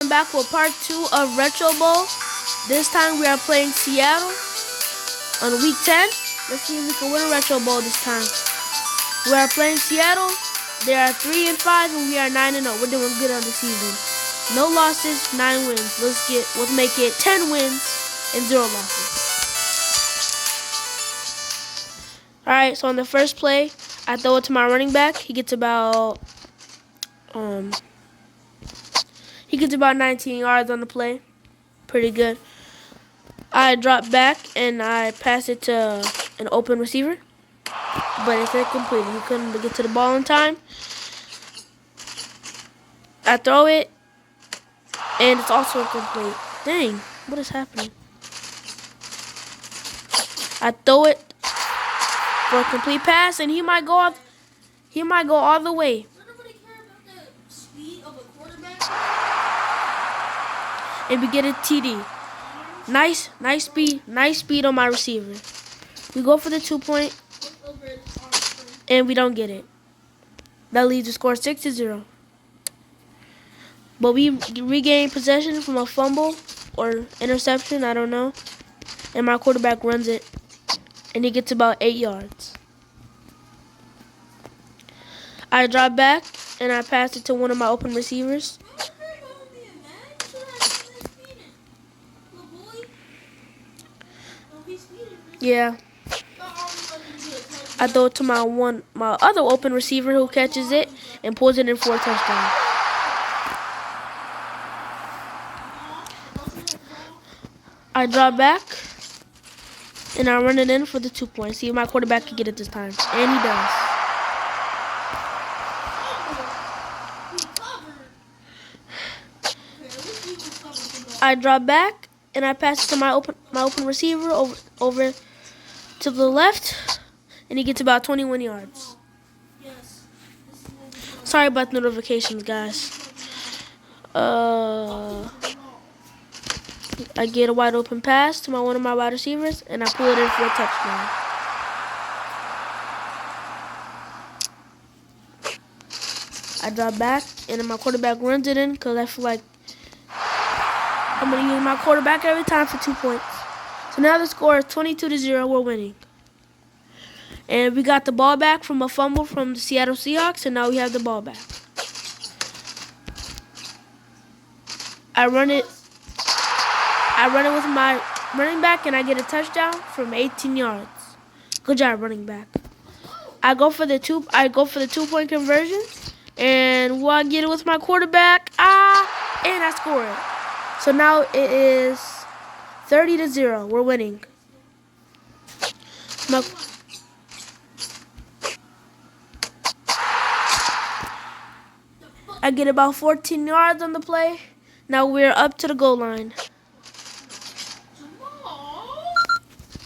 back with part 2 of Retro Bowl. This time we are playing Seattle on week 10. Let's see if we can win a Retro Bowl this time. We are playing Seattle. They are 3-5 and we are 9-0. We're doing good on the season. No losses, 9 wins. Let's make it 10 wins and 0 losses. Alright, so on the first play, I throw it to my running back. He gets about 19 yards on the play. Pretty good. I drop back and I pass it to an open receiver, but it's incomplete. He couldn't get to the ball in time. I throw it, and it's also incomplete. Dang, what is happening? I throw it for a complete pass, and he might go all the way. And we get a TD. Nice speed on my receiver. We go for the 2-point, and we don't get it. That leads the score 6-0. But we regain possession from a fumble or interception, I don't know. And my quarterback runs it, and he gets about 8 yards. I drop back, and I pass it to one of my open receivers. Yeah. I throw it to my other open receiver who catches it and pulls it in for a touchdown. I drop back and I run it in for the 2-point. See if my quarterback can get it this time. And he does. I drop back and I pass it to my open receiver over to the left, and he gets about 21 yards. Sorry about the notifications, guys. I get a wide open pass to one of my wide receivers, and I pull it in for a touchdown. I drop back, and then my quarterback runs it in because I feel like I'm going to use my quarterback every time for 2 points. So now the score is 22-0. We're winning. And we got the ball back from a fumble from the Seattle Seahawks, and now we have the ball back. I run it with my running back, and I get a touchdown from 18 yards. Good job, running back. I go for the 2-point conversion, and I get it with my quarterback. And I score it. So now it is 30-0. We're winning. I get about 14 yards on the play. Now we're up to the goal line.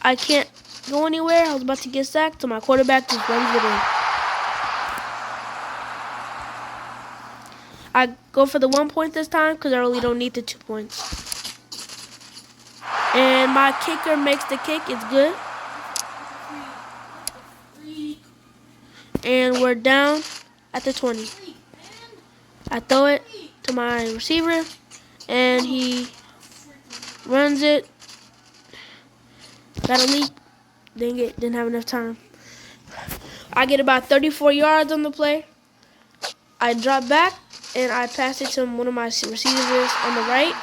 I can't go anywhere. I was about to get sacked, so my quarterback just runs it in. I go for the 1 point this time because I really don't need the 2 points. And my kicker makes the kick. It's good. And we're down at the 20. I throw it to my receiver, and he runs it. Got a leak. Dang it, didn't have enough time. I get about 34 yards on the play. I drop back, and I pass it to one of my receivers on the right.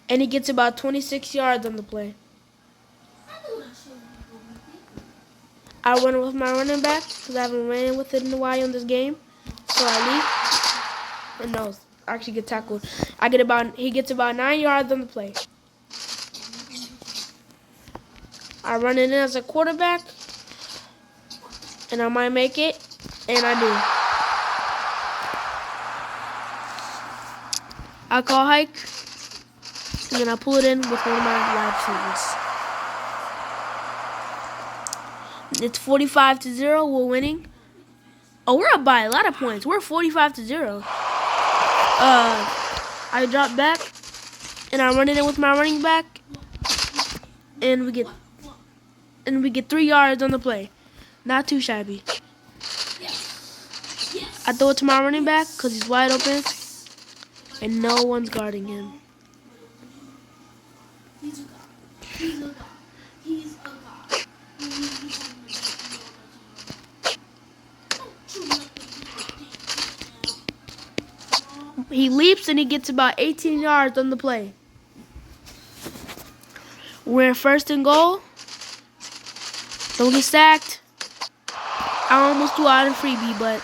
And he gets about 26 yards on the play. I run with my running back because I haven't ran with it in a while in this game. So I leave. And no, I actually get tackled. He gets about 9 yards on the play. I run it in as a quarterback, and I might make it, and I do. I call hike, and then I pull it in with one of my wide receivers. It's 45-0. We're winning. Oh, we're up by a lot of points. We're 45-0. I drop back, and I run it in with my running back, and we get 3 yards on the play. Not too shabby. Yes. I throw it to my running back because he's wide open, and no one's guarding him. He's a god. He's a god. He's a god. He leaps and he gets about 18 yards on the play. We're in 1st and goal. Don't get sacked. I almost threw out a freebie, but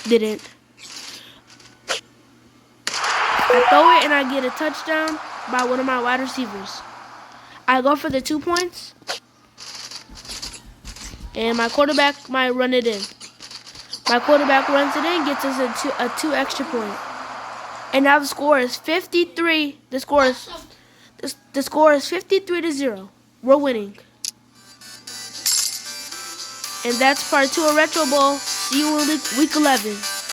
didn't. I throw it and I get a touchdown by one of my wide receivers. I go for the 2 points, and my quarterback might run it in. My quarterback runs it in, gets us a 2 extra point. And now the score is 53. The score is 53-0. We're winning. And that's part 2 of Retro Bowl. See you in week 11.